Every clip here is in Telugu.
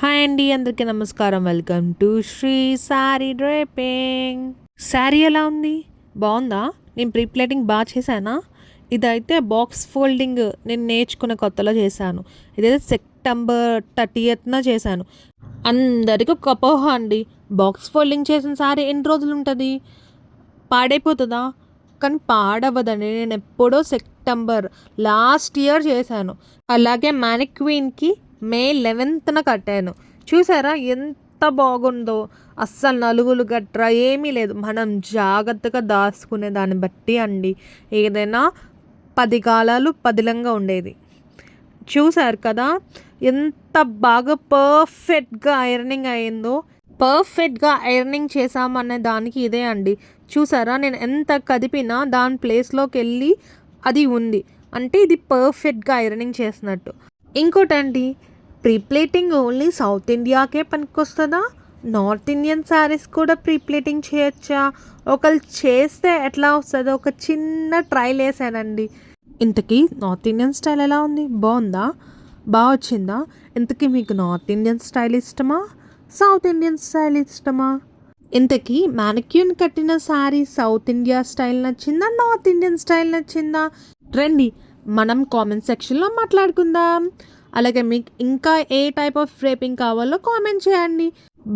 హాయ్ అండి, అందరికీ నమస్కారం. Welcome to Shri sari draping. Sari ఎలా ఉంది? బాగుందా? నేను ప్రీ ప్లేటింగ్ బాగా చేశానా? ఇదైతే బాక్స్ ఫోల్డింగ్ నేను నేర్చుకున్న కొత్తలో చేశాను. ఇదైతే సెప్టెంబర్ 30న చేశాను. అందరికీ ఒక అపోహ అండి, బాక్స్ ఫోల్డింగ్ చేసిన శారీ ఎన్ని రోజులు ఉంటుంది, పాడైపోతుందా? కానీ పాడవదండి. నేను ఎప్పుడో సెప్టెంబర్ లాస్ట్ ఇయర్ చేశాను. అలాగే మ్యానిక్వీన్కి మే 11న కట్టాను. చూసారా ఎంత బాగుందో? అస్సలు నలుగులు గట్రా ఏమీ లేదు. మనం జాగ్రత్తగా దాచుకునే దాన్ని బట్టి అండి ఏదైనా 10 కాలాలు పదిలంగా ఉండేది. చూసారు కదా ఎంత బాగా పర్ఫెక్ట్గా ఐరనింగ్ అయిందో. పర్ఫెక్ట్గా ఐరనింగ్ చేసామనే దానికి ఇదే అండి. చూసారా నేను ఎంత కదిపినా దాని ప్లేస్లోకి వెళ్ళి అది ఉంది అంటే ఇది పర్ఫెక్ట్గా ఐరనింగ్ చేసినట్టు. ఇంకోటండి, ప్రీప్లేటింగ్ ఓన్లీ సౌత్ ఇండియాకే పనికొస్తుందా? నార్త్ ఇండియన్ శారీస్ కూడా ప్రీప్లేటింగ్ చేయొచ్చా? ఒకళ్ళు చేస్తే ఎట్లా వస్తుందో ఒక చిన్న ట్రైల్ వేసానండి. ఇంతకీ నార్త్ ఇండియన్ స్టైల్ ఎలా ఉంది? బాగుందా? బాగా వచ్చిందా? ఇంతకీ మీకు నార్త్ ఇండియన్ స్టైల్ ఇష్టమా, సౌత్ ఇండియన్ స్టైల్ ఇష్టమా? ఇంతకీ మ్యానిక్యూన్ కట్టిన శారీ సౌత్ ఇండియా స్టైల్ నచ్చిందా, నార్త్ ఇండియన్ స్టైల్ నచ్చిందా? రండి మనం కామెంట్ సెక్షన్లో మాట్లాడుకుందాం. అలాగే మీకు ఇంకా ఏ టైప్ ఆఫ్ డ్రేపింగ్ కావాలో కామెంట్ చేయండి.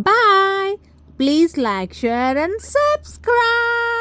Bye. Please like, share and subscribe.